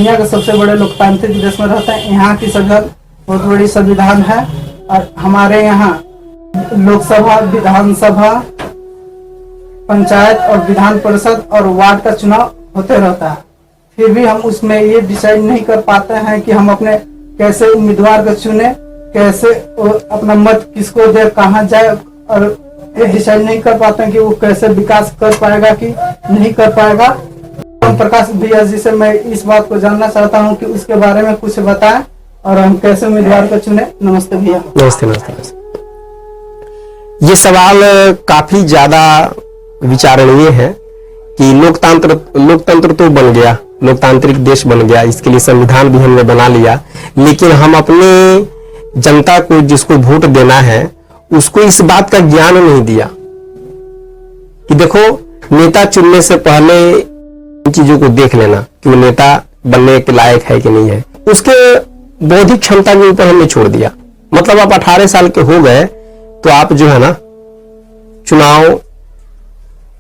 दुनिया के सबसे बड़े लोकतांत्रिक देश में रहते हैं। यहाँ की संविधान बहुत बड़ी संविधान है और हमारे यहाँ लोकसभा, विधानसभा, पंचायत और विधान परिषद और वार्ड का चुनाव होते रहता है। फिर भी हम उसमें ये डिसाइड नहीं कर पाते हैं कि हम अपने कैसे उम्मीदवार को चुने, कैसे अपना मत किसको दे, कहाँ जाए, और ये डिसाइड नहीं कर पाते हैं कि वो कैसे विकास कर पाएगा कि नहीं कर पाएगा। ओम प्रकाश भैया जी से मैं इस बात को जानना चाहता हूँ कि उसके बारे में कुछ बताएं और हम कैसे उम्मीदवार को चुने। नमस्ते भैया। नमस्ते नमस्ते। ये सवाल काफी ज्यादा विचारणीय है कि लोकतंत्र तो बन गया, लोकतांत्रिक देश बन गया, इसके लिए संविधान भी हमने बना लिया, लेकिन हम अपने जनता को जिसको वोट देना है उसको इस बात का ज्ञान नहीं दिया कि देखो नेता चुनने से पहले इन चीजों को देख लेना कि वो नेता बनने के लायक है कि नहीं है। उसके बौद्धिक क्षमता के ऊपर हमने छोड़ दिया। मतलब आप 18 साल के हो गए तो आप जो है ना चुनाव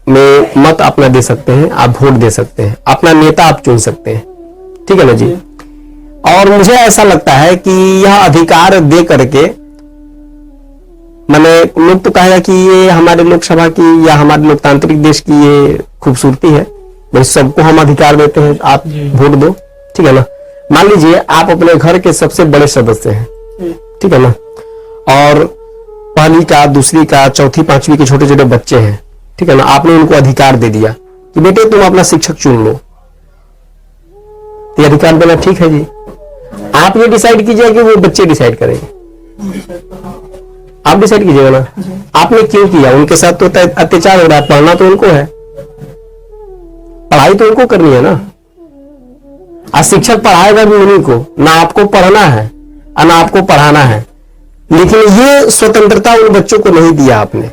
में मत अपना दे सकते हैं, आप वोट दे सकते हैं, अपना नेता आप चुन सकते हैं, ठीक है ना जी। और मुझे ऐसा लगता है कि यह अधिकार दे करके मैंने लोग तो कहेगा कि ये हमारे लोकसभा की या हमारे लोकतांत्रिक देश की ये खूबसूरती है, भाई सबको हम अधिकार देते हैं, आप वोट दो, ठीक है ना। मान लीजिए आप अपने घर के सबसे बड़े सदस्य हैं, ठीक है ना, और पहली का, दूसरी का, चौथी, पांचवी के छोटे छोटे बच्चे हैं, ठीक है ना। आपने उनको अधिकार दे दिया कि बेटे तुम अपना शिक्षक चुन लो, ये अधिकार देना ठीक है जी। आप ये डिसाइड कीजिए कि वो बच्चे डिसाइड करेंगे, आप डिसाइड कीजिएगा ना। आपने क्यों किया? उनके साथ तो अत्याचार हो रहा है, पढ़ना तो उनको है, पढ़ाई तो उनको करनी है ना। आज शिक्षक पढ़ाएगा भी उन्हीं को, ना आपको पढ़ना है और ना आपको पढ़ाना है, लेकिन ये स्वतंत्रता उन बच्चों को नहीं दिया आपने,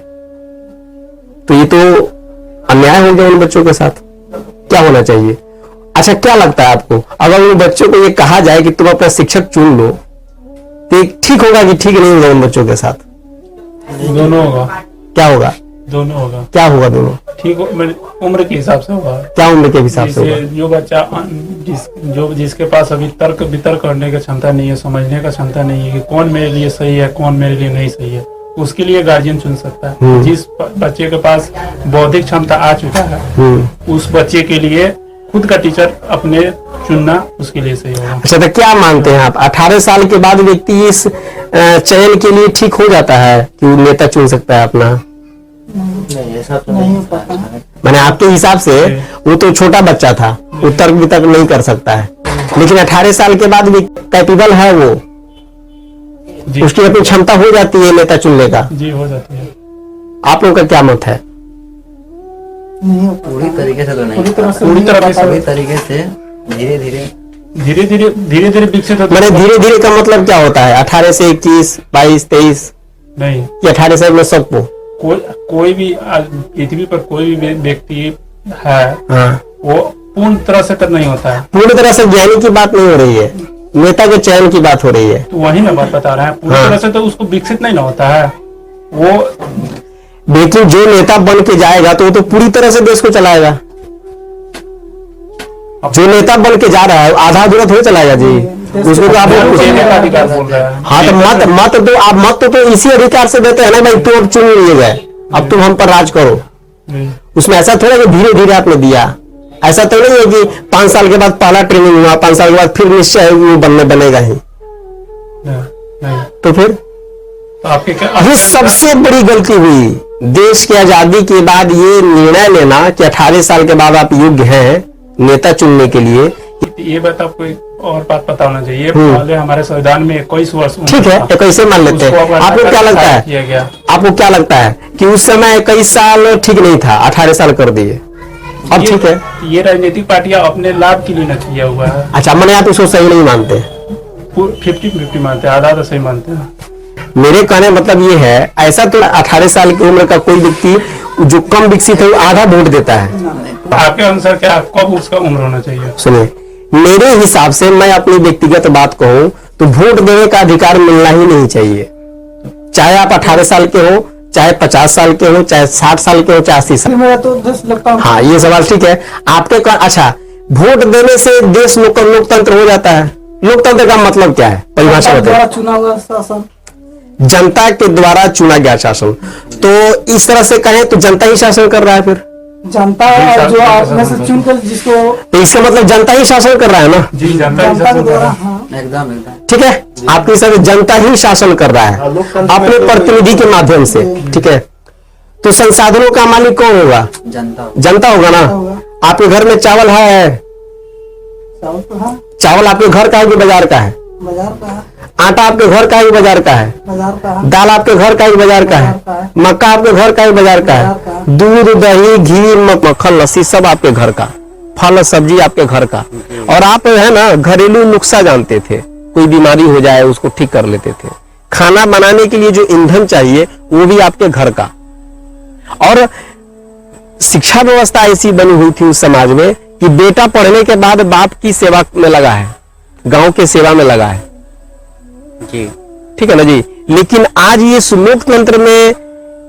तो ये तो अन्याय हो गया उन बच्चों के साथ। क्या होना चाहिए? अच्छा क्या लगता है आपको, अगर उन बच्चों को ये कहा जाए कि तुम अपना शिक्षक चुन लो तो ठीक होगा कि ठीक नहीं होगा? उन बच्चों के साथ दोनों होगा। क्या होगा? दोनों होगा। क्या होगा दोनों? ठीक, उम्र के हिसाब से होगा। क्या उम्र के हिसाब से होगा? जो बच्चा जिसके पास अभी तर्क वितर्क करने की क्षमता नहीं है, समझने का क्षमता नहीं है कि कौन मेरे लिए सही है, कौन मेरे लिए नहीं सही है, उसके लिए गार्जियन चुन सकता है। जिस बच्चे के पास बौद्धिक क्षमता आ चुका है उस बच्चे के लिए खुद का टीचर अपने चुनना उसके लिए सही होगा। अच्छा तो क्या मानते हैं आप, 18 साल के बाद व्यक्ति इस चयन के लिए ठीक हो जाता है कि वो नेता चुन सकता है अपना? नहीं, ऐसा तो नहीं पता। मैंने आपके हिसाब से वो तो छोटा बच्चा था, वो तर्क वितर्क नहीं कर सकता है, लेकिन 18 साल के बाद भी कैपेबल है वो, उसकी अपनी क्षमता हो जाती है नेता चुनने का। जी हो जाती है। आप लोगों का क्या मत है? नहीं, पूरी तरीके से तो नहीं, पूरी तरह से पूरी तरीके से धीरे धीरे विकसित होता मैंने धीरे धीरे का मतलब क्या होता है? 18 से 21, 22, 23 नहीं, ये 18 साल में सबको कोई भी पृथ्वी पर कोई भी व्यक्ति है, हाँ, वो पूर्ण तरह से नहीं होता है। पूरी तरह से ज्ञानी की बात नहीं हो रही है, नेता के चयन की बात हो रही है। तो वही मैं बात बता रहा है, पूरी तरह से तो उसको विकसित नहीं ना होता है वो। लेकिन जो नेता बन के जाएगा तो वो तो पूरी तरह से देश को चलाएगा। जो नेता बन के जा रहा है आधा अधूरा थोड़ी चलाएगा जी, उसको तो आप अधिकार बोल रहा है। हाँ तो मत तो आप मत तो इसी अधिकार से देते हैं ना भाई, तुम अब चुन लिए गए, अब तुम हम पर राज करो। उसमें ऐसा थोड़ा कि धीरे धीरे आपने दिया, ऐसा तो नहीं है कि 5 साल के बाद पहला ट्रेनिंग हुआ, 5 साल के बाद फिर निश्चय वो बनेगा ही। नहीं। तो फिर तो आपके क्या ये सबसे बड़ी गलती हुई देश की आजादी के बाद, ये निर्णय लेना कि 18 साल के बाद आप योग्य हैं नेता चुनने के लिए। ये बात आपको एक और बात पता होना चाहिए, पहले हमारे संविधान में 21 वर्ष, ठीक है 21 मान लेते हैं। आपको क्या लगता है, किया गया? आपको क्या लगता है कि उस समय 21 साल ठीक नहीं था, 18 साल कर दिए, अब ठीक है? ये राजनीतिक पार्टियां अपने लाभ के लिए न किया हुआ है। अच्छा मैंने आप इसको सही नहीं मानते? 50-50 मानते हैं, आधा सही मानते हैं। मेरे कहने मतलब ये है, ऐसा तो 18 साल की उम्र का कोई व्यक्ति जो कम विकसित है आधा वोट देता है। आपके अनुसार क्या कब उसका उम्र होना चाहिए? सुनिए मेरे हिसाब से, मैं अपनी व्यक्तिगत बात कहूं तो वोट देने का अधिकार मिलना ही नहीं चाहिए, चाहे आप 18 साल के हो, चाहे 50 साल के हो, चाहे 60 साल के हो, चाहे 80 साल। मेरा तो 10 लगता है। हाँ ये सवाल ठीक है आपके। अच्छा वोट देने से देश लोकतंत्र हो जाता है। लोकतंत्र का मतलब क्या है, परिभाषा सरकार द्वारा बताइए। चुना हुआ शासन। जनता के द्वारा चुना गया शासन, तो इस तरह से कहें तो जनता ही शासन कर रहा है फिर। जनता और जो आप में से चुनकर जिसको तो इसका मतलब जनता ही शासन कर रहा है ना। जी जनता जनता के शासन कर द्वारा, रहा है। हाँ एकदम एकदम ठीक है, आपके हिसाब से जनता ही शासन कर रहा है अपने प्रतिनिधि के माध्यम से। ठीक है, तो संसाधनों का मालिक कौन होगा? जनता जनता होगा ना। होगा। आपके घर में चावल है, चावल तो है, चावल आपके घर का है कि बाजार का है? बाजार का है, आटा आपके घर का है कि बाजार का है? बाजार का है, दाल आपके घर का ही बाजार का बाजार का है? है। मक्का आपके घर का ही बाजार का बाजार का है? है। दूध दही घी मक्खन लस्सी सब आपके घर का, फल सब्जी आपके घर का। और आप है ना घरेलू नुस्खा जानते थे, कोई बीमारी हो जाए उसको ठीक कर लेते थे। खाना बनाने के लिए जो ईंधन चाहिए वो भी आपके घर का। और शिक्षा व्यवस्था ऐसी बनी हुई थी उस समाज में कि बेटा पढ़ने के बाद बाप की सेवा में लगा है, गांव के सेवा में लगा है। जी ठीक है ना जी। लेकिन आज ये लोकतंत्र में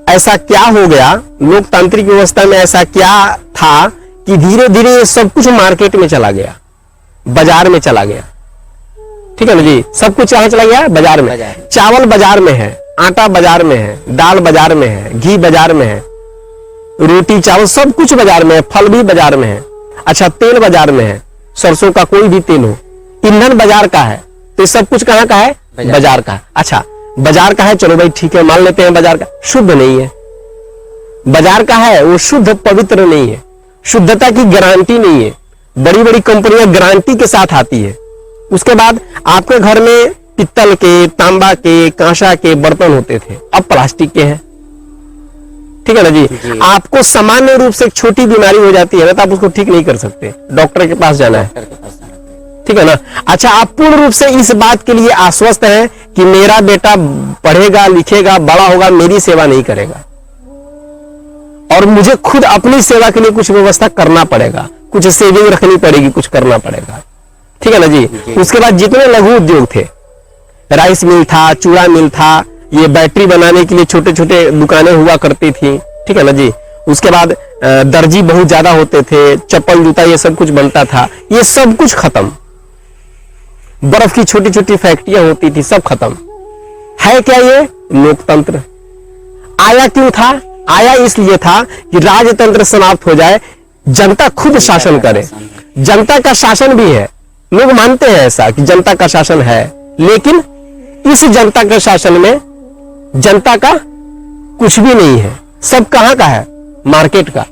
ऐसा क्या हो गया, लोकतांत्रिक व्यवस्था में ऐसा क्या था कि धीरे धीरे ये सब कुछ मार्केट में चला गया, बाजार में चला गया। ठीक है ना जी, सब कुछ कहां चला गया? बाजार में। बाजार। चावल बाजार में है, आटा बाजार में है, दाल बाजार में है, घी बाजार में है, रोटी चावल सब कुछ बाजार में है, फल भी बाजार में है। अच्छा, तेल बाजार में है, सरसों का कोई भी तेल हो, ईंधन बाजार का है। तो ये सब कुछ कहां का है? बाजार का है। अच्छा, बाजार का है, चलो भाई ठीक है, मान लेते हैं बाजार का। शुद्ध नहीं है, बाजार का है वो शुद्ध पवित्र नहीं है, शुद्धता की गारंटी नहीं है। बड़ी बड़ी कंपनियां गारंटी के साथ आती है। उसके बाद आपके घर में पित्तल के, तांबा के, कांसा के बर्तन होते थे, अब प्लास्टिक के हैं। ठीक है ना जी। आपको सामान्य रूप से एक छोटी बीमारी हो जाती है ना, तो आप उसको ठीक नहीं कर सकते, डॉक्टर के पास जाना है। ठीक है ना। अच्छा, आप पूर्ण रूप से इस बात के लिए आश्वस्त हैं कि मेरा बेटा पढ़ेगा लिखेगा बड़ा होगा, मेरी सेवा नहीं करेगा, और मुझे खुद अपनी सेवा के लिए कुछ व्यवस्था करना पड़ेगा, कुछ सेविंग रखनी पड़ेगी, कुछ करना पड़ेगा। ठीक है ना जी। उसके बाद जितने लघु उद्योग थे, राइस मिल था, चूड़ा मिल था, ये बैटरी बनाने के लिए छोटे छोटे दुकानें हुआ करती थी। ठीक है ना जी। उसके बाद दर्जी बहुत ज्यादा होते थे, चप्पल जूता ये सब कुछ बनता था, ये सब कुछ खत्म। बर्फ की छोटी छोटी फैक्ट्रियां होती थी, सब खत्म। है क्या ये? लोकतंत्र। आया क्यों था? आया इसलिए था कि राजतंत्र समाप्त हो जाए, जनता खुद शासन करे। जनता का शासन भी है, लोग मानते हैं ऐसा कि जनता का शासन है, लेकिन इस जनता के शासन में जनता का कुछ भी नहीं है, सब कहां का है? मार्केट का।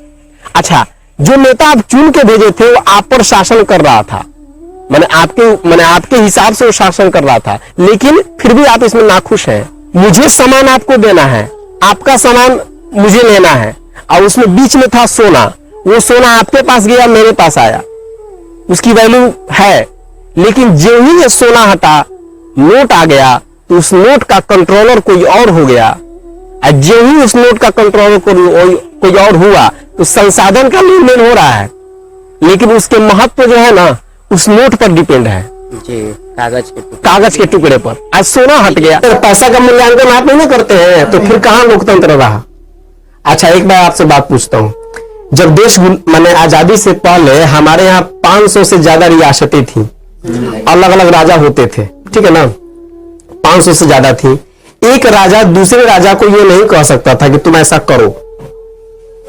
अच्छा, जो नेता आप चुन के भेजे थे वो आप पर शासन कर रहा था, मैंने आपके हिसाब से वो शासन कर रहा था, लेकिन फिर भी आप इसमें नाखुश हैं। मुझे सामान आपको देना है, आपका सामान मुझे लेना है, और उसमें बीच में था सोना, वो सोना आपके पास गया, मेरे पास आया, उसकी वैल्यू है। लेकिन जो ही ये सोना हटा, नोट आ गया, तो उस नोट का कंट्रोलर कोई और हो गया, और जो ही उस नोट का कंट्रोलर कोई और हुआ, तो संसाधन का लेन देन हो रहा है, लेकिन उसके महत्व जो है ना उस नोट पर डिपेंड है जी, कागज के टुकड़े पर। आज सोना हट गया, तो पैसा का मूल्यांकन आप नहीं करते हैं, तो फिर कहां लोकतंत्र रहा? अच्छा, एक बार आपसे बात पूछता हूं, जब देश मैंने आजादी से पहले हमारे यहाँ 500 से ज्यादा रियासतें थी, अलग अलग राजा होते थे। ठीक है ना, 500 से ज्यादा थी। एक राजा दूसरे राजा को ये नहीं कह सकता था कि तुम ऐसा करो,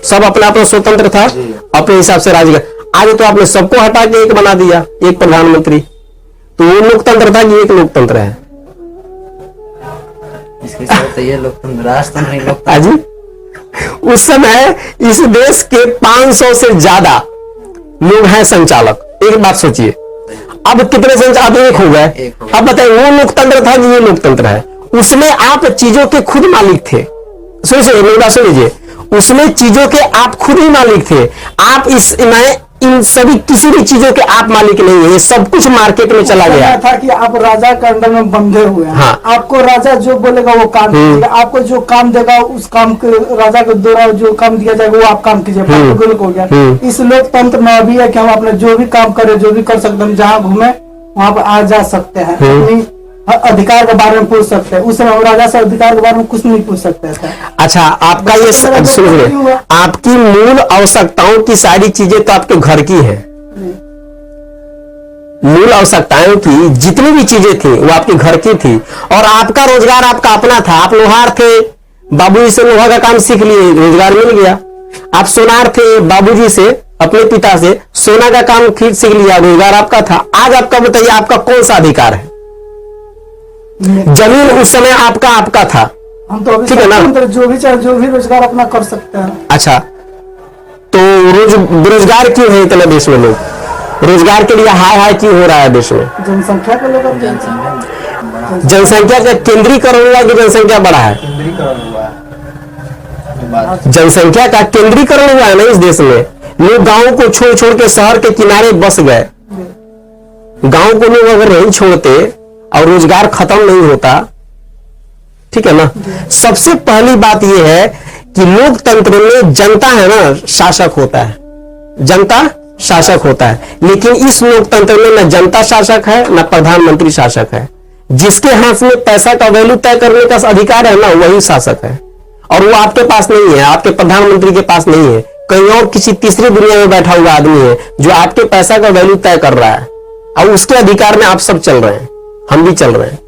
सब अपना अपना स्वतंत्र था, अपने हिसाब से राज। आज तो आपने सबको हटा के एक बना दिया, एक प्रधानमंत्री, तो वो लोकतंत्र था कि एक लोकतंत्र है? इसके साथ तो ये लोकतंत्र, राजतंत्र नहीं लोकतंत्र। हाजी, उस समय इस देश के 500 से ज्यादा लोग हैं संचालक। एक बात सोचिए, अब कितने संचालक? एक हो गए। अब बताइए, वो लोकतंत्र था कि ये लोकतंत्र है? उसमें आप चीजों के खुद मालिक थे। सुनिए, मेरी बात सुन लीजिए, उसमें चीजों के आप खुद ही मालिक थे। आप इसमें इन सभी किसी भी चीजों के आप मालिक नहीं है, ये सब कुछ मार्केट में चला गया था कि आप राजा के अंडर में बंधे हुए हैं। हाँ। आपको राजा जो बोलेगा वो काम कीजिएगा, आपको जो काम देगा उस काम के राजा के द्वारा जो काम दिया जाएगा वो आप काम कीजिए। हो गया। इस लोकतंत्र में अभी है कि हम अपने जो भी काम करें, जो भी कर सकते हैं, जहाँ घूमे वहां पर आ जा सकते हैं, अपनी अधिकार के बारे में पूछ सकते हैं। उस समय हम राजा से अधिकार के बारे में कुछ नहीं पूछ सकते थे। अच्छा, आपका ये सुनिए, आपकी मूल आवश्यकताओं की सारी चीजें तो आपके घर की है, मूल आवश्यकताएं की जितनी भी चीजें थी वो आपके घर की थी, और आपका रोजगार आपका अपना था। आप लोहार थे, बाबूजी से लोहा का काम सीख लिए, रोजगार मिल गया। आप सोनार थे, बाबूजी से अपने पिता से सोना का काम सीख लिया, रोजगार आपका था। आज आपका बताइए आपका कौन सा अधिकार है? जमीन उस समय आपका आपका था, हम तो अभी ठीक है ना? स्वतंत्र, जो भी चाहे जो भी रोजगार अपना कर सकते हैं। अच्छा, तो बेरोजगार क्यों है इतना देश में लोग? रोजगार के लिए हाय हाय क्यों हो रहा है देश में? जनसंख्या को लेकर जनसंख्या का केंद्रीकरण हुआ कि जनसंख्या बढ़ा है? जनसंख्या का केंद्रीकरण हुआ है ना इस देश में। लोग गांव को छोड़ छोड़ के शहर के किनारे बस गए। गांव को लोग अगर नहीं छोड़ते और रोजगार खत्म नहीं होता, ठीक है ना? सबसे पहली बात यह है कि लोकतंत्र में जनता है ना शासक होता है, जनता शासक होता है। लेकिन इस लोकतंत्र में न जनता शासक है न प्रधानमंत्री शासक है। जिसके हाथ में पैसा का वैल्यू तय करने का अधिकार है ना वही शासक है, और वो आपके पास नहीं है, आपके प्रधानमंत्री के पास नहीं है, कहीं और किसी तीसरी दुनिया में बैठा हुआ आदमी है जो आपके पैसा का वैल्यू तय कर रहा है, और उसके अधिकार में आप सब चल रहे हैं, हम भी चल रहे हैं।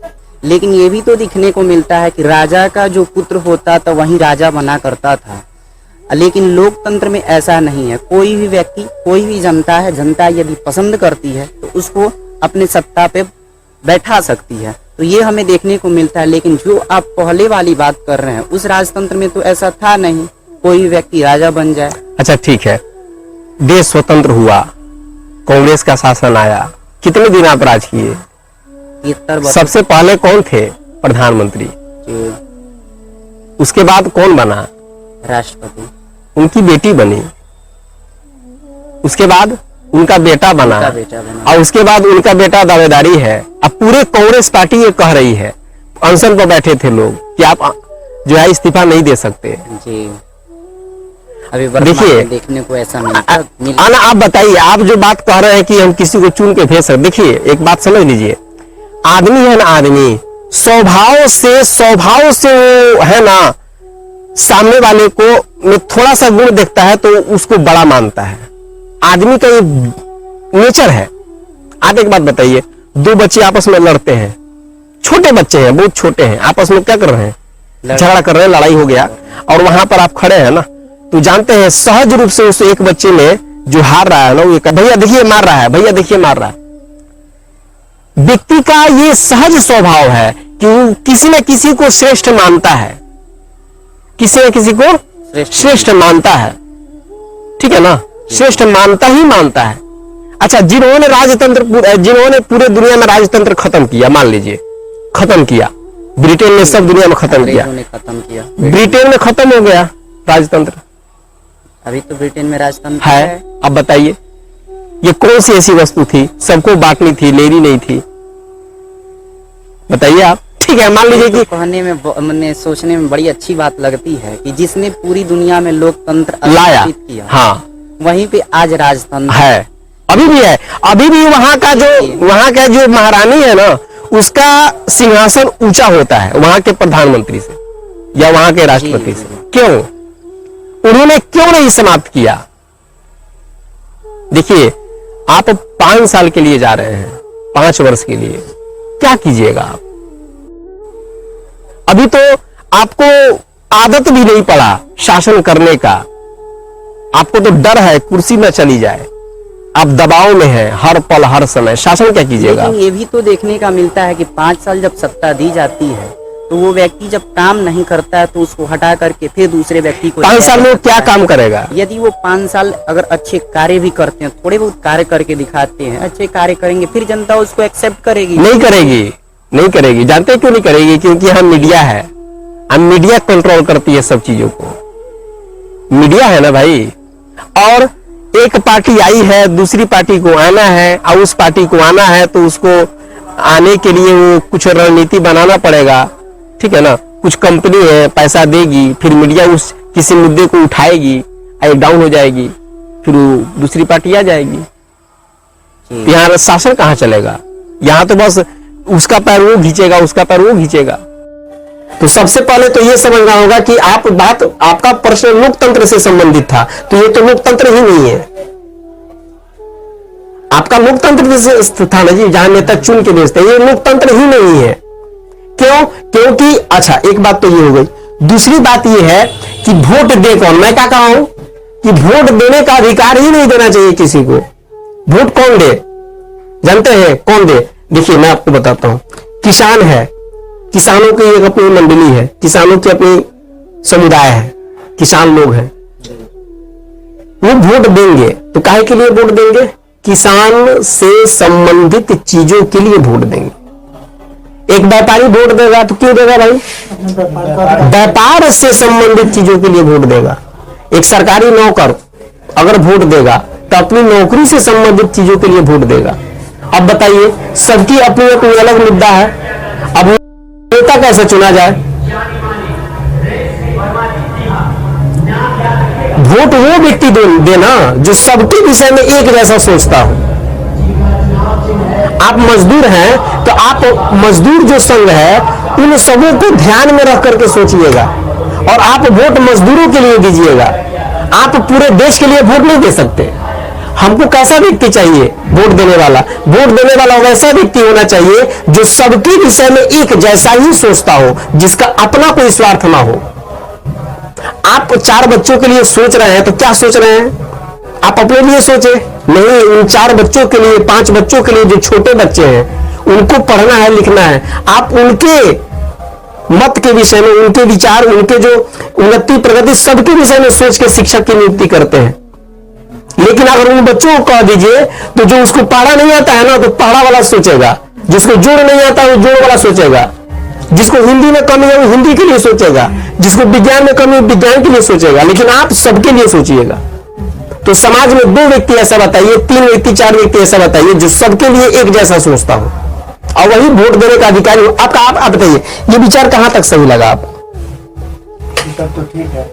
लेकिन ये भी तो दिखने को मिलता है कि राजा का जो पुत्र होता था वही राजा बना करता था, लेकिन लोकतंत्र में ऐसा नहीं है। कोई भी व्यक्ति, कोई भी जनता है, जनता यदि पसंद करती है तो उसको अपने सत्ता पे बैठा सकती है, तो ये हमें देखने को मिलता है। लेकिन जो आप पहले वाली बात कर रहे हैं उस राजतंत्र में तो ऐसा था नहीं, कोई भी व्यक्ति राजा बन जाए। अच्छा ठीक है, देश स्वतंत्र हुआ, कांग्रेस का शासन आया, कितने दिन आप राज किए? 73 सबसे पहले कौन थे प्रधानमंत्री? उसके बाद कौन बना? राष्ट्रपति। उनकी बेटी बनी, उसके बाद उनका बेटा बना, उनका बेटा बना। और उसके बाद उनका बेटा दावेदारी है। अब पूरे कांग्रेस पार्टी ये कह रही है, अनशन पर बैठे थे लोग कि आप जो है इस्तीफा नहीं दे सकते। जी, अभी देखिए देखने को ऐसा मिलता। आना आप बताइए, आप जो बात कह रहे हैं कि हम किसी को चुन के भेज सकते, देखिए एक बात समझ लीजिए, आदमी है ना, आदमी स्वभाव से वो है ना, सामने वाले को में थोड़ा सा गुण देखता है तो उसको बड़ा मानता है। आदमी का ये नेचर है। आप एक बात बताइए, दो बच्चे आपस में लड़ते हैं, छोटे बच्चे हैं, बहुत छोटे हैं, आपस में क्या कर रहे हैं? झगड़ा कर रहे हैं, लड़ाई हो गया, और वहां पर आप खड़े हैं ना, तो जानते हैं सहज रूप से उस एक बच्चे में जो हार रहा है ना, वो भैया देखिए मार रहा है, भैया देखिए मार रहा है। व्यक्ति का ये सहज स्वभाव है कि वो किसी न किसी को श्रेष्ठ मानता है, किसी न किसी को श्रेष्ठ मानता है, ठीक है ना? श्रेष्ठ मानता ही मानता है। अच्छा, जिन्होंने पूरे दुनिया में राजतंत्र खत्म किया, मान लीजिए खत्म किया, ब्रिटेन ने सब दुनिया में खत्म किया, ब्रिटेन में खत्म हो गया राजतंत्र। अभी तो ब्रिटेन में राजतंत्र है। अब बताइए ये कौन सी ऐसी वस्तु थी, सबको बांटनी थी, लेनी नहीं थी? बताइए आप। ठीक है, मान लीजिए कि कहने में सोचने में बड़ी अच्छी बात लगती है कि जिसने पूरी दुनिया में लोकतंत्र लाया किया, हाँ, वहीं पे आज राजतंत्र है, अभी भी है। अभी भी वहां का जो महारानी है ना, उसका सिंहासन ऊंचा होता है वहां के प्रधानमंत्री से या वहां के राष्ट्रपति से। क्यों? उन्होंने क्यों नहीं समाप्त किया? देखिए, आप 5 साल के लिए जा रहे हैं, 5 वर्ष के लिए, क्या कीजिएगा आप? अभी तो आपको आदत भी नहीं पड़ा शासन करने का, आपको तो डर है कुर्सी में चली जाए, आप दबाव में हैं हर पल हर समय, शासन क्या कीजिएगा? लेकिन ये भी तो देखने का मिलता है कि 5 साल जब सत्ता दी जाती है तो वो व्यक्ति जब काम नहीं करता है तो उसको हटा करके फिर दूसरे व्यक्ति को 5 साल में क्या काम करेगा? यदि वो 5 साल अगर अच्छे कार्य भी करते हैं, थोड़े बहुत कार्य करके दिखाते हैं, अच्छे कार्य करेंगे, फिर जनता उसको एक्सेप्ट करेगी? नहीं करेगी। जानते क्यों नहीं करेगी? क्योंकि हम मीडिया है, हम मीडिया कंट्रोल करती है सब चीजों को, मीडिया है ना भाई। और एक पार्टी आई है, दूसरी पार्टी को आना है, और उस पार्टी को आना है तो उसको आने के लिए वो कुछ रणनीति बनाना पड़ेगा, ठीक है ना? कुछ कंपनी है, पैसा देगी, फिर मीडिया उस किसी मुद्दे को उठाएगी, आई डाउन हो जाएगी, फिर वो दूसरी पार्टी आ जाएगी। यहाँ शासन कहाँ चलेगा? यहाँ तो बस उसका पैर वो खींचेगा, उसका पैर वो खींचेगा। तो सबसे पहले तो ये समझना होगा कि आपका प्रश्न लोकतंत्र से संबंधित था, तो ये तो लोकतंत्र ही नहीं है। आपका लोकतंत्र जैसे था ना जी, जहां नेता चुन के भेजते हैं, ये लोकतंत्र ही नहीं है। क्यों? क्योंकि अच्छा एक बात तो ये हो गई, दूसरी बात ये है कि वोट दे कौन, मैं क्या कहा हूं कि वोट देने का अधिकार ही नहीं देना चाहिए किसी को। वोट कौन दे जानते हैं? कौन दे? देखिए मैं आपको बताता हूं, किसान है, किसानों की एक अपनी मंडली है, किसानों की अपनी समुदाय है, किसान लोग हैं, वो वोट देंगे तो काहे के लिए वोट देंगे? किसान से संबंधित चीजों के लिए वोट देंगे। एक व्यापारी वोट देगा तो क्यों देगा भाई? व्यापार से संबंधित चीजों के लिए वोट देगा। एक सरकारी नौकर अगर वोट देगा तो अपनी नौकरी से संबंधित चीजों के लिए वोट देगा। अब बताइए, सबकी अपनी अपनी अलग मुद्दा है, अब नेता कैसे चुना जाए? वोट वो व्यक्ति देना जो सबके विषय में एक जैसा सोचता हो। आप मजदूर हैं तो आप मजदूर जो संघ है उन सबों को ध्यान में रख करके सोचिएगा और आप वोट मजदूरों के लिए दीजिएगा। आप पूरे देश के लिए वोट नहीं दे सकते। हमको कैसा व्यक्ति चाहिए वोट देने वाला? वोट देने वाला वैसा व्यक्ति होना चाहिए जो सबके विषय में एक जैसा ही सोचता हो, जिसका अपना कोई स्वार्थ ना हो। आप 4 बच्चों के लिए सोच रहे हैं तो क्या सोच रहे हैं? आप अपने लिए सोचे नहीं, उन 4 बच्चों के लिए, 5 बच्चों के लिए जो छोटे बच्चे हैं उनको पढ़ना है, लिखना है। आप उनके मत के विषय में, उनके विचार, उनके जो उन्नति प्रगति सबके विषय में सोच के शिक्षक की नियुक्ति करते हैं। लेकिन अगर उन बच्चों को कह दीजिए तो जो उसको पढ़ा नहीं आता है ना तो पढ़ा वाला सोचेगा, जिसको जोड़ नहीं आता है वो जोड़ वाला सोचेगा, जिसको हिंदी में कमी है वो हिंदी के लिए सोचेगा, जिसको विज्ञान में कमी है विज्ञान के लिए सोचेगा। लेकिन आप सबके लिए सोचिएगा। तो समाज में 2 व्यक्ति ऐसा बताइए, 3 व्यक्ति, 4 व्यक्ति ऐसा बताइए जो सबके लिए एक जैसा सोचता हो और वही वोट देने का अधिकारी हो। आपका आप बताइए ये विचार कहां तक सही लगा? आप तो ठीक है,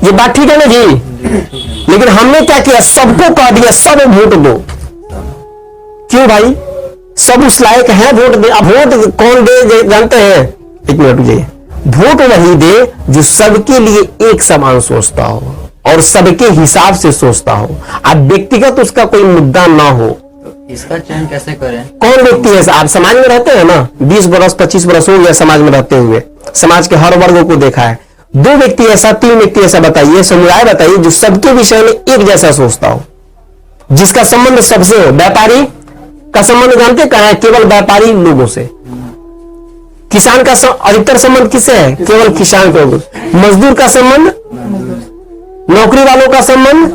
ये बात ठीक है ना जी? लेकिन हमने क्या किया, सबको कह दिया सब वोट दो। क्यों भाई? सब उस लायक है वोट दे। अब वोट कौन दे जानते हैं? एक मिनट रुकिए। वोट वही दे जो सबके लिए एक समान सोचता हो और सबके हिसाब से सोचता हो। अब व्यक्तिगत उसका कोई मुद्दा ना हो। इसका चयन कैसे करें? कौन व्यक्ति है? आप समाज में रहते हैं ना, 20 बरस 25 बरस हो गया समाज में रहते हुए, समाज के हर वर्गों को देखा है। 2 व्यक्ति ऐसा, 3 व्यक्ति ऐसा बताइए, समुदाय बताइए जो सबके विषय में एक जैसा सोचता हो, जिसका संबंध सबसे हो। व्यापारी का संबंध जानते कहां है? केवल व्यापारी लोगों से। किसान का अधिकतर संबंध किससे है? केवल किसान के लोगों से। मजदूर का संबंध, नौकरी वालों का संबंध।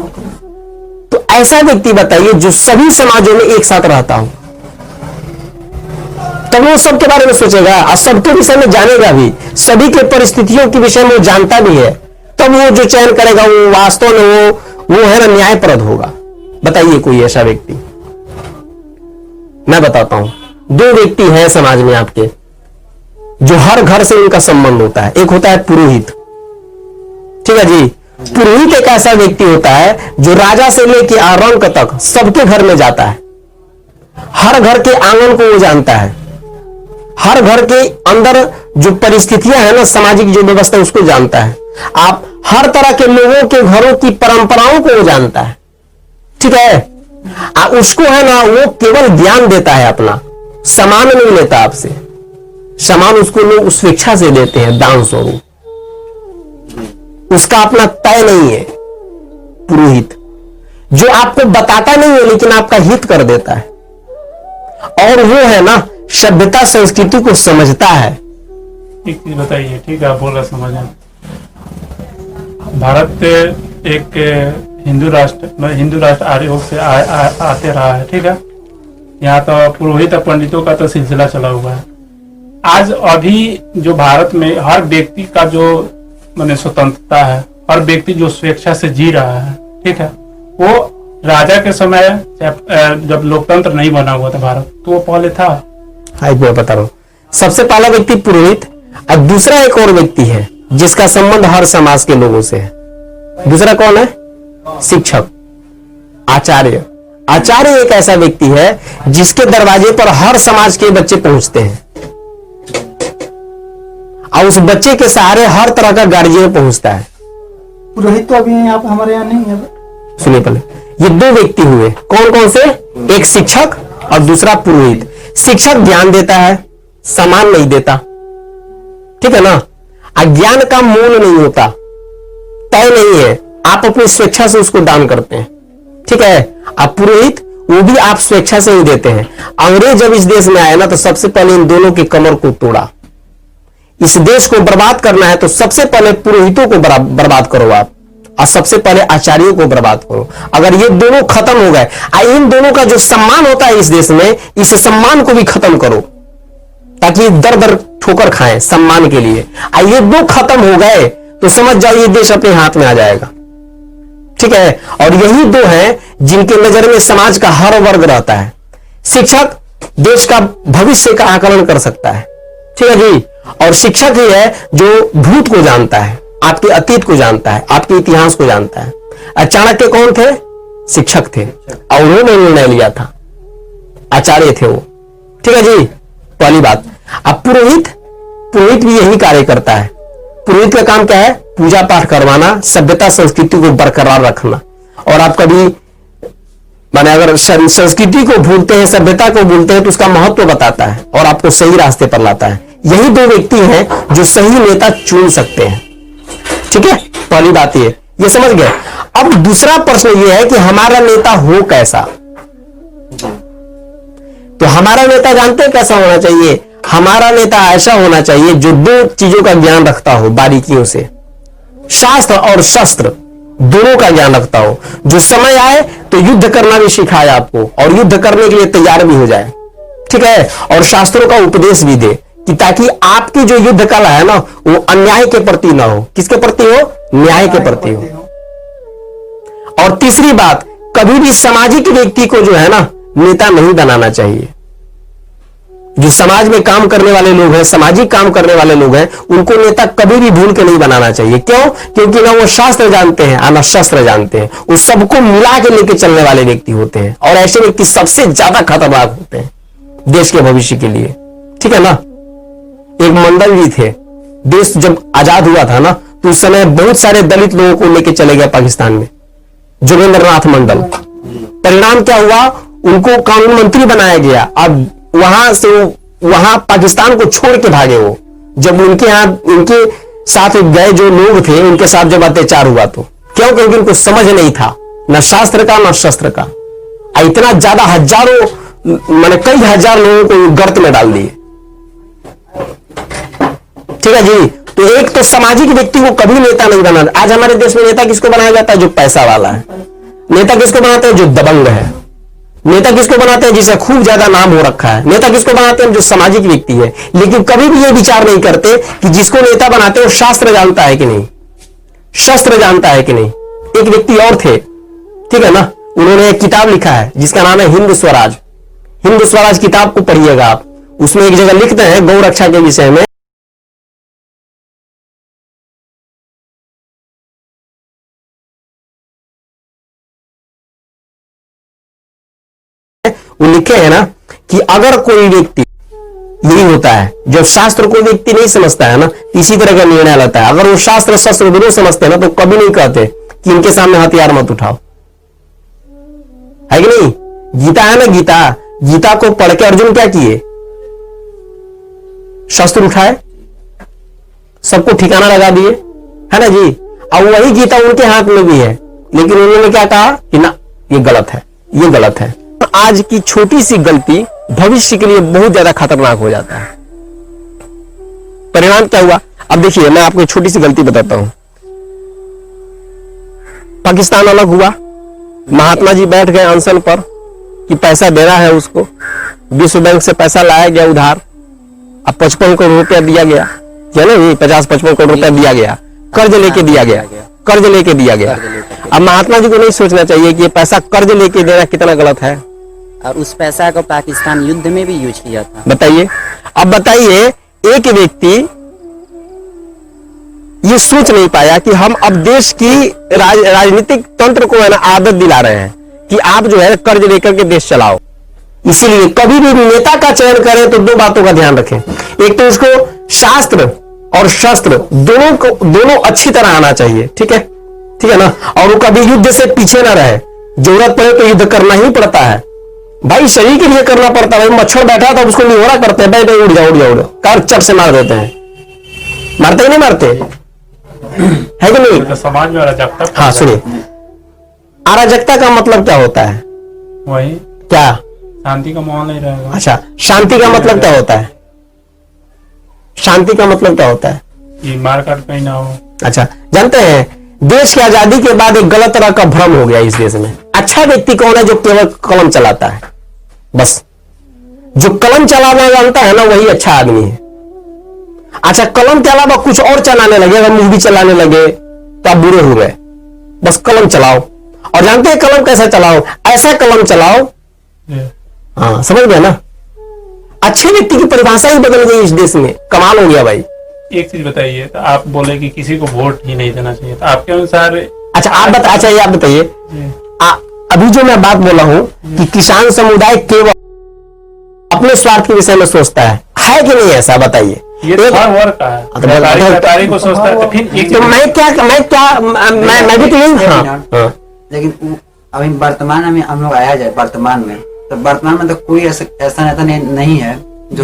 तो ऐसा व्यक्ति बताइए जो सभी समाजों में एक साथ रहता हो, तब वो सबके बारे में सोचेगा और सबके विषय में जानेगा भी, सभी के परिस्थितियों के विषय में वो जानता भी है। तब वो जो चयन करेगा वो वास्तव में वो है ना न्यायप्रद होगा। बताइए कोई ऐसा व्यक्ति। मैं बताता हूं, 2 व्यक्ति हैं समाज में आपके जो हर घर से उनका संबंध होता है। एक होता है पुरोहित, ठीक है जी। पुरोहित एक ऐसा व्यक्ति होता है जो राजा से लेकर रंक तक सबके घर में जाता है, हर घर के आंगन को वो जानता है, हर घर के अंदर जो परिस्थितियां है ना, सामाजिक जो व्यवस्था उसको जानता है। आप हर तरह के लोगों के घरों की परंपराओं को वो जानता है, ठीक है। उसको है ना वो केवल ज्ञान देता है, अपना सामान नहीं लेता आपसे। सामान उसको लोग उस स्वेच्छा से देते हैं, दान स्वरूप। उसका अपना तय नहीं है। पुरोहित जो आपको बताता नहीं है लेकिन आपका हित कर देता है, और वो है ना सभ्यता संस्कृति को समझता है। एक चीज बताइए, ठीक है आप बोल रहे समझ। भारत एक हिंदू राष्ट्र आर्योग से आते रहा है, ठीक है। यहाँ तो पुरोहित और पंडितों का तो सिलसिला चला हुआ है। आज अभी जो भारत में हर व्यक्ति का जो माने स्वतंत्रता है, हर व्यक्ति जो स्वेच्छा से जी रहा है, ठीक है, वो राजा के समय जब लोकतंत्र नहीं बना हुआ था भारत, तो वो पहले था। मैं बता रहा हूं, सबसे पहला व्यक्ति पुरोहित और दूसरा एक और व्यक्ति है जिसका संबंध हर समाज के लोगों से है। दूसरा कौन है? शिक्षक, आचार्य। आचार्य एक ऐसा व्यक्ति है जिसके दरवाजे पर हर समाज के बच्चे पहुंचते हैं और उस बच्चे के सहारे हर तरह का गार्जियन पहुंचता है। पुरोहित तो अभी यहाँ हमारे यहाँ नहीं है। सुनिए पहले, ये दो व्यक्ति हुए, कौन कौन से? एक शिक्षक और दूसरा पुरोहित। शिक्षक ज्ञान देता है, सम्मान नहीं देता, ठीक है ना। अज्ञान का मूल नहीं होता, तय नहीं है, आप अपनी स्वेच्छा से उसको दान करते हैं, ठीक है। आप पुरोहित, वो भी आप स्वेच्छा से ही देते हैं। अंग्रेज जब इस देश में आए ना, तो सबसे पहले इन दोनों की कमर को तोड़ा। इस देश को बर्बाद करना है तो सबसे पहले पुरोहितों को बर्बाद करो आप, और सबसे पहले आचार्यों को बर्बाद करो। अगर ये दोनों खत्म हो गए, इन दोनों का जो सम्मान होता है इस देश में, इस सम्मान को भी खत्म करो, ताकि दर दर ठोकर खाएं सम्मान के लिए। ये दो खत्म हो गए तो समझ जाओ ये देश अपने हाथ में आ जाएगा, ठीक है। और यही दो हैं जिनके नजर में समाज का हर वर्ग रहता है। शिक्षक देश का भविष्य का आकलन कर सकता है, ठीक है जी। और शिक्षक ही है जो भूत को जानता है, आपके अतीत को जानता है, आपके इतिहास को जानता है। चाणक्य कौन थे? शिक्षक थे, और उन्होंने निर्णय लिया था, आचार्य थे वो, ठीक है जी। पहली बात। अब पुरोहित भी यही कार्य करता है। पुरोहित का काम क्या है? पूजा पाठ करवाना, सभ्यता संस्कृति को बरकरार रखना। और आप कभी माने अगर संस्कृति को भूलते हैं, सभ्यता को भूलते हैं, तो उसका महत्व बताता है और आपको सही रास्ते पर लाता है। यही दो व्यक्ति हैं जो सही नेता चुन सकते हैं, ठीक है। पहली बात ये समझ गए। अब दूसरा प्रश्न ये है कि हमारा नेता हो कैसा? तो हमारा नेता जानते हैं कैसा होना चाहिए? हमारा नेता ऐसा होना चाहिए जो दो चीजों का ज्ञान रखता हो बारीकियों से, शास्त्र और शस्त्र दोनों का ज्ञान रखता हो, जो समय आए तो युद्ध करना भी सिखाए आपको, और युद्ध करने के लिए तैयार भी हो जाए, ठीक है। और शास्त्रों का उपदेश भी दे, कि ताकि आपकी जो युद्ध कला है ना, वो अन्याय के प्रति ना हो। किसके प्रति हो? न्याय के प्रति हो। और तीसरी बात, कभी भी सामाजिक व्यक्ति को जो है ना नेता नहीं बनाना चाहिए। जो समाज में काम करने वाले लोग हैं, सामाजिक काम करने वाले लोग हैं, उनको नेता कभी भी भूल के नहीं बनाना चाहिए। क्यों? क्योंकि ना वो शास्त्र जानते हैं ना शस्त्र जानते हैं। वो सबको मिला के लेके चलने वाले व्यक्ति होते हैं, और ऐसे व्यक्ति सबसे ज्यादा खतरनाक होते हैं देश के भविष्य के लिए, ठीक है ना। एक मंडल जी थे, देश जब आजाद हुआ था ना, तो उस समय बहुत सारे दलित लोगों को लेके चले गए पाकिस्तान में, जोगेंद्रनाथ मंडल। परिणाम क्या हुआ? उनको कानून मंत्री बनाया गया। अब वहां से वहां पाकिस्तान को छोड़ के भागे वो। जब उनके साथ गए जो लोग थे, उनके साथ जब अत्याचार हुआ तो क्यों? क्योंकि उनको समझ नहीं था न शास्त्र का न शस्त्र का। इतना ज्यादा हजारों माने कई हजार लोगों को गर्त में डाल दिए, ठीक है जी। तो एक तो सामाजिक व्यक्ति को कभी नेता नहीं बनाना। आज हमारे देश में नेता किसको बनाया जाता है? जो पैसा वाला है। नेता किसको बनाते हैं? जो दबंग है। नेता किसको बनाते हैं? जिसे खूब ज्यादा नाम हो रखा है। नेता किसको बनाते हैं? जो सामाजिक व्यक्ति है। लेकिन कभी भी ये विचार नहीं करते कि जिसको नेता बनाते हैं वो शास्त्र जानता है कि नहीं, शस्त्र जानता है कि नहीं। एक व्यक्ति और थे, ठीक है ना, उन्होंने एक किताब लिखा है जिसका नाम है हिंद स्वराज। हिंद स्वराज किताब को पढ़िएगा आप। उसमें एक जगह लिखते हैं गौ रक्षा के विषय में, वो लिखे हैं ना कि अगर कोई व्यक्ति, यही होता है जब शास्त्र को व्यक्ति नहीं समझता है ना, इसी तरह का निर्णय लेता है। अगर वो शास्त्र शस्त्र दोनों समझते हैं ना, तो कभी नहीं कहते कि इनके सामने हथियार मत उठाओ, है कि नहीं। गीता है ना, गीता को पढ़ के अर्जुन क्या किए? शस्त्र उठाए, सबको ठिकाना लगा दिए, है ना जी। अब वही गीता उनके हाथ में भी है, लेकिन उन्होंने क्या कहा कि ना ये गलत है, ये गलत है। आज की छोटी सी गलती भविष्य के लिए बहुत ज्यादा खतरनाक हो जाता है। परिणाम क्या हुआ? अब देखिए, मैं आपको छोटी सी गलती बताता हूं। पाकिस्तान अलग हुआ, महात्मा जी बैठ गए अनशन पर कि पैसा देना है उसको। विश्व बैंक से पैसा लाया गया उधार। अब 55 करोड़ रुपया दिया गया, क्या नहीं, 50-55 करोड़ रुपया दिया गया, कर्ज लेके दिया गया, कर्ज लेके दिया गया। अब महात्मा जी को नहीं सोचना चाहिए कि ये पैसा कर्ज लेके देना कितना गलत है। और उस पैसा को पाकिस्तान युद्ध में भी यूज किया था। बताइए, अब बताइए, एक व्यक्ति ये सोच नहीं पाया कि हम अब देश की राजनीतिक तंत्र को है ना आदत दिला रहे हैं कि आप जो है कर्ज लेकर के देश चलाओ। इसीलिए कभी भी नेता का चयन करें तो दो बातों का ध्यान रखें। एक तो उसको शास्त्र और शस्त्र दोनों अच्छी तरह आना चाहिए, ठीक है ना। और वो कभी युद्ध से पीछे ना रहे। जरूरत पड़े तो युद्ध करना ही पड़ता है भाई, शरीर के लिए करना पड़ता है। मच्छर बैठा था उसको निहोरा करते हैं, बैठे उड़ जाओ उड़ जाओ, कार चट से मार देते हैं, मारते कि नहीं मारते है कि नहीं? तो समाज में अराजकता। हाँ सुनिए, अराजकता का मतलब क्या होता है? वही क्या? शांति का माहौल नहीं रहेगा। अच्छा, शांति का मतलब क्या होता है? शांति का मतलब क्या होता है? ये मार काट कहीं ना हो। अच्छा, जानते हैं देश की आजादी के बाद एक गलत तरह का भ्रम हो गया इस देश में। अच्छा व्यक्ति कौन है? जो केवल कलम चलाता है, बस। जो कलम चलाना जानता है ना, वही अच्छा आदमी है। अच्छा, कलम के अलावा कुछ और चलाने लगे, अगर मूवी चलाने लगे तो आप बुरे हो गए। बस कलम चलाओ, और जानते हैं कलम कैसा चलाओ? ऐसा कलम चलाओ, हाँ समझ गए ना? अच्छे व्यक्ति की परिभाषा ही बदल गई इस देश में, कमाल हो गया भाई। एक चीज बताइए, तो आप बोले कि किसी को वोट ही नहीं देना चाहिए, तो आपके अनुसार? अच्छा आप अच्छा ये आप बताइए, अभी जो मैं बात बोला हूं कि किसान समुदाय केवल अपने स्वार्थ के विषय में सोचता है कि नहीं? ऐसा बताइए। ये तो हर वर्ग का है, व्यापारी को सोचता है। तो फिर एक तो मैं भी तो यही। हाँ, लेकिन अभी वर्तमान में हम लोग आया जाए, वर्तमान में तो कोई ऐसा नेता नहीं है जो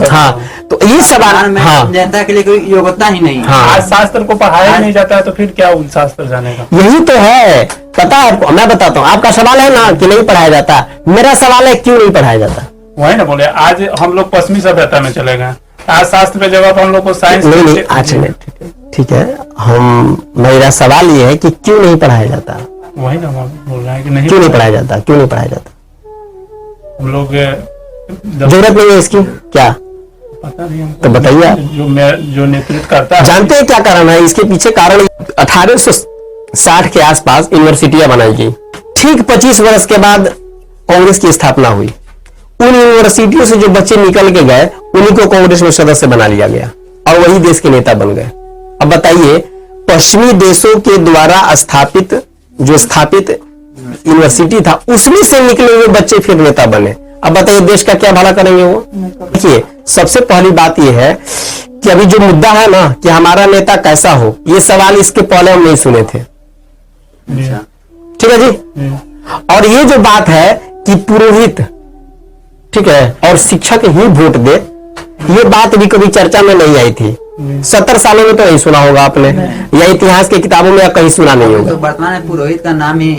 हाँ, तो ये सवाल में नेता के लिए कोई योग्यता ही नहीं है। आज शास्त्र को पढ़ाया नहीं जाता है, तो फिर क्या उन शास्त्र जाने का? यही तो है, पता है आपको? मैं बताता हूँ। आपका सवाल है ना कि नहीं पढ़ाया जाता, मेरा सवाल है क्यों नहीं पढ़ाया जाता? वही ना बोले, आज हम लोग पश्चिमी सभ्यता में चले गए, आज शास्त्र पे जगह पर हम लोग को साइंस। नहीं, अच्छा नहीं, ठीक है। मेरा सवाल ये है कि क्यों नहीं पढ़ाया जाता? वही ना हम बोल रहे हैं कि नहीं, क्यों नहीं पढ़ाया जाता? क्यों नहीं पढ़ाया जाता? हम लोग जरूरत नहीं है इसकी क्या? पता नहीं हमको। तो बताइए आप। जो नेतृत्व करता है, जानते हैं क्या कारण है इसके पीछे? कारण 1860 के आसपास यूनिवर्सिटियां बनाई गई। ठीक 25 वर्ष के बाद कांग्रेस की स्थापना हुई। उन यूनिवर्सिटियों से जो बच्चे निकल के गए, उन्हीं को कांग्रेस में सदस्य बना लिया गया और वही देश के नेता बन गए। अब बताइए, पश्चिमी देशों के द्वारा स्थापित यूनिवर्सिटी था, उसमें से निकले हुए बच्चे फिर नेता बने। अब बताइए देश का क्या भला करेंगे वो? देखिए, सबसे पहली बात यह है कि अभी जो मुद्दा है ना कि हमारा नेता कैसा हो, ये सवाल इसके पहले हम नहीं सुने थे। ठीक है जी। और ये जो बात है कि पुरोहित, ठीक है, और शिक्षक ही वोट दे, ये बात भी कभी चर्चा में नहीं आई थी। 70 सालों में तो नहीं सुना होगा आपने, या इतिहास की किताबों में कहीं सुना नहीं होगा। तो वर्तमान में पुरोहित का नाम ही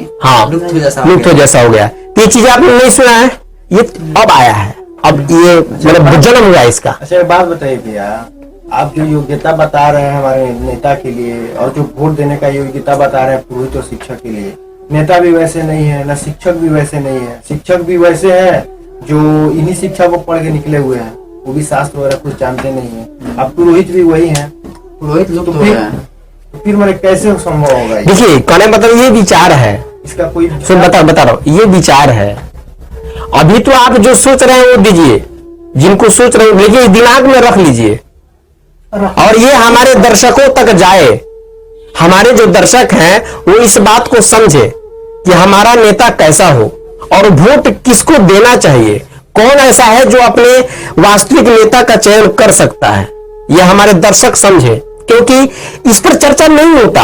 लुप्त जैसा हो गया। ये चीजें आपने नहीं सुना है, ये अब आया है, अब ये मतलब जन्म हुआ इसका। अच्छा एक बात बताइए भैया, आप जो योग्यता बता रहे हैं हमारे नेता के लिए, और जो वोट देने का योग्यता बता रहे हैं पुरोहित और शिक्षक के लिए, नेता भी वैसे नहीं है, न शिक्षक भी वैसे नहीं है। शिक्षक भी वैसे है जो इन्हीं शिक्षा को पढ़ के निकले हुए हैं, वो भी शास्त्र वगैरह कुछ जानते नहीं है। अब पुरोहित भी वही है, पुरोहित लोग तो फिर मैंने कैसे संभव होगा? देखिए कहने मतलब ये विचार है इसका कोई बता रहा हूँ, ये विचार है। अभी तो आप जो सोच रहे हैं वो दीजिए, जिनको सोच रहे हैं लेकिन दिमाग में रख लीजिए, और ये हमारे दर्शकों तक जाए। हमारे जो दर्शक हैं वो इस बात को समझे कि हमारा नेता कैसा हो और वोट किसको देना चाहिए, कौन ऐसा है जो अपने वास्तविक नेता का चयन कर सकता है, यह हमारे दर्शक समझे। क्योंकि इस पर चर्चा नहीं होता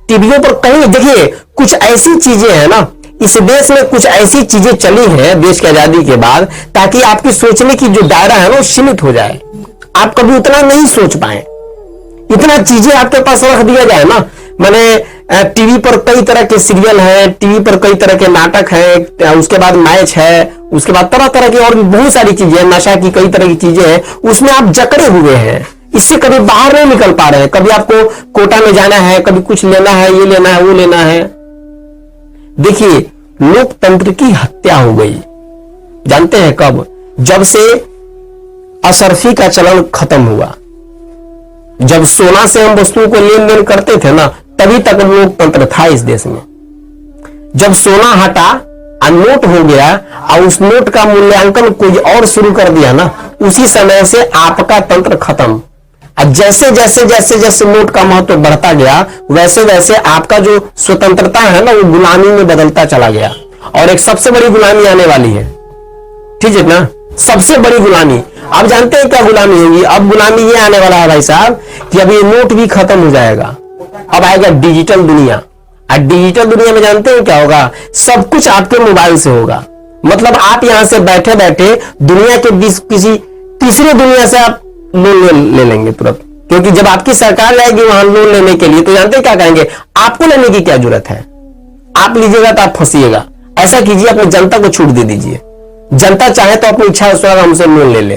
टीवियों पर कहीं। देखिए, कुछ ऐसी चीजें हैं ना, इस देश में कुछ ऐसी चीजें चली हैं देश की आजादी के बाद, ताकि आपकी सोचने की जो दायरा है वो सीमित हो जाए, आप कभी उतना नहीं सोच पाए। इतना चीजें आपके पास रख दिया जाए ना, मैंने टीवी पर कई तरह के सीरियल हैं, टीवी पर कई तरह के नाटक हैं, उसके बाद मैच है, उसके बाद तरह तरह की और भी बहुत सारी चीजें, नशा की कई तरह की चीजें हैं, उसमें आप जकड़े हुए हैं, इससे कभी बाहर नहीं निकल पा रहे हैं। कभी आपको कोटा में जाना है, कभी कुछ लेना है, ये लेना है, वो लेना है। देखिए, लोकतंत्र की हत्या हो गई, जानते हैं कब? जब से असरफी का चलन खत्म हुआ। जब सोना से हम वस्तुओं को लेन देन करते थे ना, तभी तक लोकतंत्र था इस देश में। जब सोना हटा और नोट हो गया और उस नोट का मूल्यांकन कोई और शुरू कर दिया ना, उसी समय से आपका तंत्र खत्म। और जैसे जैसे जैसे जैसे नोट का महत्व बढ़ता गया, वैसे वैसे आपका जो स्वतंत्रता है ना, वो गुलामी में बदलता चला गया। और एक सबसे बड़ी गुलामी आने वाली है, ठीक है ना? सबसे बड़ी गुलामी। आप जानते हैं क्या गुलामी होगी? अब गुलामी ये आने वाला है भाई साहब कि अब ये नोट भी खत्म हो जाएगा, अब आएगा डिजिटल दुनिया। और डिजिटल दुनिया में जानते हैं क्या होगा, सब कुछ आपके मोबाइल से होगा। मतलब आप यहां से बैठे बैठे दुनिया के किसी तीसरी दुनिया से आप लोन ले लेंगे तुरंत, क्योंकि जब आपकी सरकार जाएगी वहां लोन लेने के लिए तो जानते हैं क्या कहेंगे, आपको लेने की क्या जरूरत है, आप लीजिएगा तो आप फंसिएगा। ऐसा कीजिए, अपनी जनता को छूट दे दीजिए, जनता चाहे तो अपनी इच्छा अनुसार हमसे लोन ले ले,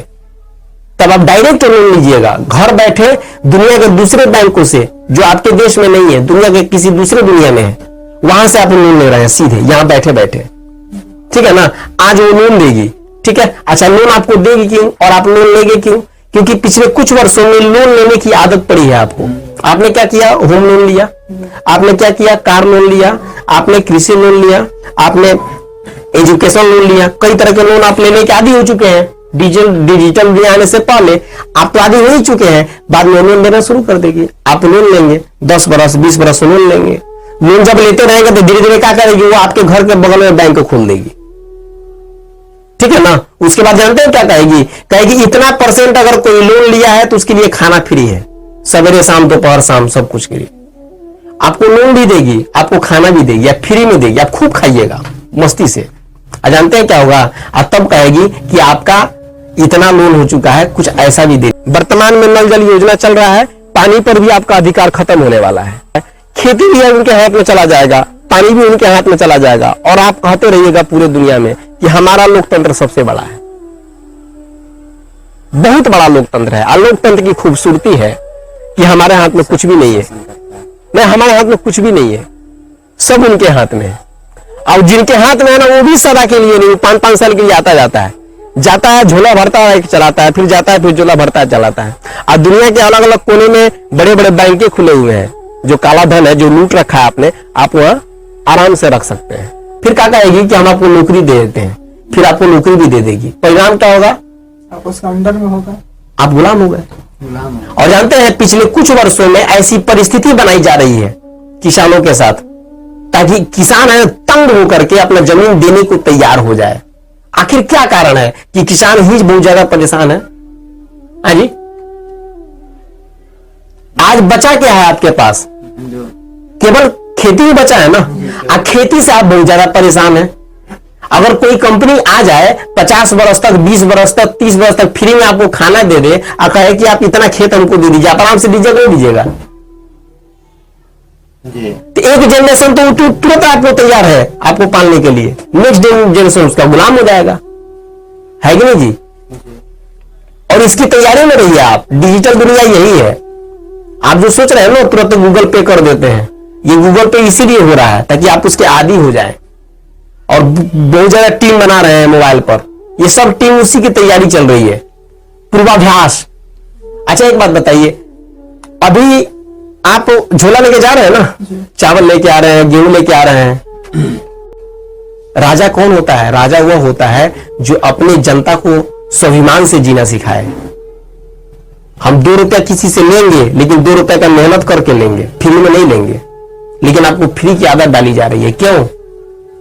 तब आप डायरेक्ट लोन लीजिएगा घर बैठे दुनिया के दूसरे बैंकों से जो आपके देश में नहीं है, दुनिया के किसी दूसरे दुनिया में है, वहां से आप लोन ले रहे हैं सीधे यहां बैठे बैठे, ठीक है ना। आज वो लोन देगी, ठीक है। अच्छा, लोन आपको देगी क्यों और आप लोन लेंगे क्यों, क्योंकि पिछले कुछ वर्षों में लोन लेने की आदत पड़ी है आपको। आपने क्या किया, होम लोन लिया, आपने क्या किया, कार लोन लिया, आपने कृषि लोन लिया, आपने एजुकेशन लोन लिया, कई तरह के लोन आप लेने के आदी हो चुके हैं। डिजिटल दुनिया आने से पहले आप तो आदी हो ही चुके हैं, बाद में लोन लेना शुरू कर देगी, आप लोन लेंगे 10 बरस 20 बरस लोन लेंगे। लोन जब लेते रहेंगे तो धीरे धीरे क्या करेगी, वो आपके घर के बगल में बैंक खोल देगी, ठीक है ना। उसके बाद जानते हैं क्या कहेगी, कहेगी इतना % अगर कोई लोन लिया है तो उसके लिए खाना फ्री है, सवेरे शाम दोपहर शाम सब कुछ के लिए आपको लोन भी देगी, आपको खाना भी देगी, या फ्री में देगी, आप खूब खाइएगा मस्ती से। जानते हैं क्या होगा, और तब कहेगी कि आपका इतना लोन हो चुका है, कुछ ऐसा भी दे। वर्तमान में नल जल योजना चल रहा है, पानी पर भी आपका अधिकार खत्म होने वाला है, खेती भी उनके हाथ में चला जाएगा, पानी भी उनके हाथ में चला जाएगा, और आप कहते रहिएगा पूरे दुनिया में कि हमारा लोकतंत्र सबसे बड़ा है। बहुत बड़ा लोकतंत्र है, और लोकतंत्र की खूबसूरती है कि हमारे हाथ में कुछ भी नहीं है, नहीं हमारे हाथ में कुछ भी नहीं है, सब उनके हाथ में है। और जिनके हाथ में है ना, वो भी सदा के लिए नहीं, 5-5 साल के लिए आता है, झोला भरता है चलाता है, फिर जाता है, फिर झोला भरता है चलाता है। और दुनिया के अलग अलग कोने में बड़े बड़े बैंकें खुले हुए हैं, जो काला धन है, जो लूट रखा है आपने, आप वहां आराम से रख सकते हैं। फिर क्या कहेगी कि हम आपको नौकरी दे देते हैं, फिर आपको नौकरी भी दे देगी, परिणाम क्या होगा, आप उसका अंडर में होगा, आप गुलाम हो गए। और जानते हैं पिछले कुछ वर्षों में ऐसी परिस्थिति बनाई जा रही है किसानों के साथ, ताकि किसान है तंग होकर के अपना जमीन देने को तैयार हो जाए। आखिर क्या कारण है कि किसान ही बहुत ज्यादा परेशान है। हाँ जी, आज बचा क्या है आपके पास, केवल खेती ही बचा है ना, और खेती से आप बहुत ज्यादा परेशान है। अगर कोई कंपनी आ जाए 50 बरस तक 20 बरस तक 30 बरस तक फ्री में आपको खाना दे दे और कहे कि आप इतना खेत हमको दे दीजिए, आप आराम से दीजिएगा नहीं दीजिएगा, तो एक जनरेशन तो तुरंत आपको तैयार है आपको पालने के लिए, नेक्स्ट जनरेशन उसका गुलाम हो जाएगा, है कि नहीं जी। और इसकी तैयारी में रहिए आप, डिजिटल दुनिया यही है। आप जो सोच रहे हैं ना तुरंत गूगल पे कर देते हैं, ये गूगल पे इसीलिए हो रहा है ताकि आप उसके आदी हो जाएं। और बहुत ज्यादा टीम बना रहे हैं मोबाइल पर, ये सब टीम उसी की तैयारी चल रही है, पूर्वाभ्यास। अच्छा एक बात बताइए, अभी आप झोला लेके जा रहे हैं ना, चावल लेके आ रहे हैं, गेहूं लेके आ रहे हैं। राजा कौन होता है, राजा वह होता है जो अपने जनता को स्वाभिमान से जीना सिखाए। हम 2 रुपया किसी से लेंगे, लेकिन 2 रुपया का मेहनत करके लेंगे, फ्री में नहीं लेंगे। लेकिन आपको फ्री की आदत डाली जा रही है, क्यों,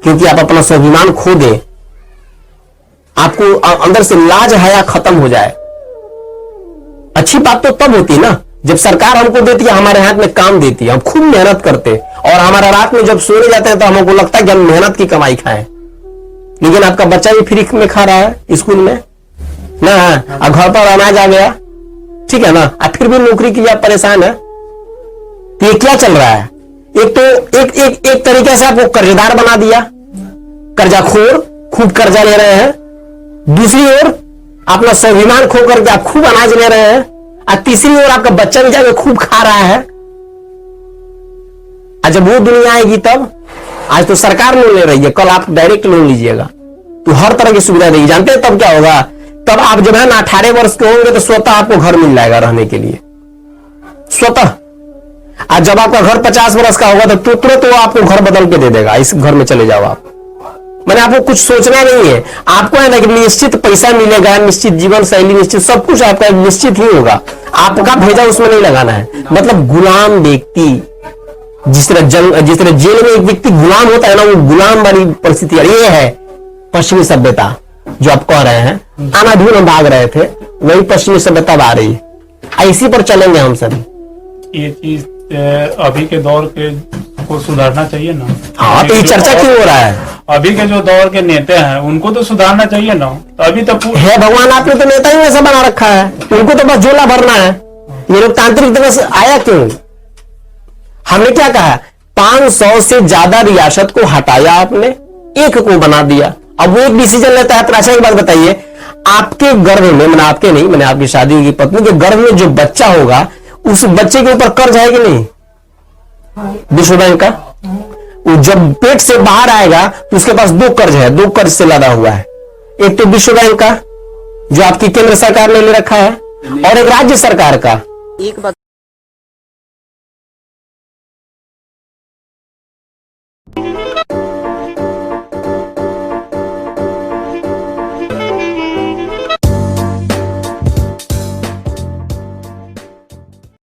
क्योंकि आप अपना स्वाभिमान खो दें, आपको अंदर से लाज हया खत्म हो जाए। अच्छी बात तो तब होती है ना जब सरकार हमको देती है, हमारे हाथ में काम देती है, हम खूब मेहनत करते, और हमारा रात में जब सोने जाते हैं तो हमको लगता है कि हम मेहनत की कमाई खाएं। लेकिन आपका बच्चा भी फ्री में खा रहा है स्कूल में ना, और घर पर अनाज आ गया, ठीक है ना, और फिर भी नौकरी के लिए आप परेशान है। तो ये क्या चल रहा है, एक तो एक तरीके से आपको कर्जदार बना दिया, कर्जाखोर, खूब कर्जा ले रहे हैं। दूसरी ओर अपना स्वाभिमान खो करके आप खूब अनाज ले रहे हैं, और तीसरी ओर आपका बच्चा भी जाके खूब खा रहा है। आज जब वो दुनिया आएगी तब, आज तो सरकार लोन ले रही है, कल आप डायरेक्ट लोन लीजिएगा तो हर तरह की सुविधा देगी। जानते हैं तब क्या होगा, तब आप जब है ना 18 वर्ष के होंगे तो स्वतः आपको घर मिल जाएगा रहने के लिए, स्वतः। आज जब आपका घर 50 वर्ष का होगा तो तुरंत वो आपको घर बदल के दे देगा, इस घर में चले जाओ आप। मैंने आपको कुछ सोचना नहीं है, आपको है ना कि निश्चित पैसा मिलेगा, निश्चित जीवन शैली, निश्चित सब कुछ आपका निश्चित ही होगा, आपका भेजा उसमें नहीं लगाना है। मतलब गुलाम व्यक्ति, जिस तरह जेल में एक व्यक्ति गुलाम होता है ना, वो गुलाम वाली परिस्थिति ये है पश्चिमी सभ्यता जो आप कह रहे हैं, आनाधून हम भाग रहे थे, वही पश्चिमी सभ्यता आ रही है। इसी पर चलेंगे हम सभी। ये चीज अभी के दौर के को सुधारना चाहिए ना। हाँ तो ये चर्चा क्यों हो रहा है? अभी के जो दौर के नेता हैं उनको तो सुधारना चाहिए ना। तो अभी तो है भगवान, आपने तो नेता ही वैसा बना रखा है, उनको तो बस झोला भरना है। ये लोकतांत्रिक दिवस आया क्यों? हमने क्या कहा? 500 से ज्यादा रियासत को हटाया आपने, एक को बना दिया। अब वो एक डिसीजन लेता है। अच्छा एक बात बताइए, आपके गर्भ में, मैंने आपके नहीं, मैंने आपकी शादी की पत्नी के गर्भ में जो बच्चा होगा उस बच्चे के ऊपर कर्ज है कि नहीं विश्व बैंक का? वो जब पेट से बाहर आएगा तो उसके पास 2 कर्ज है, 2 कर्ज से लदा हुआ है। एक तो विश्व बैंक का जो आपकी केंद्र सरकार ने ले रखा है, और एक राज्य सरकार का। एक बात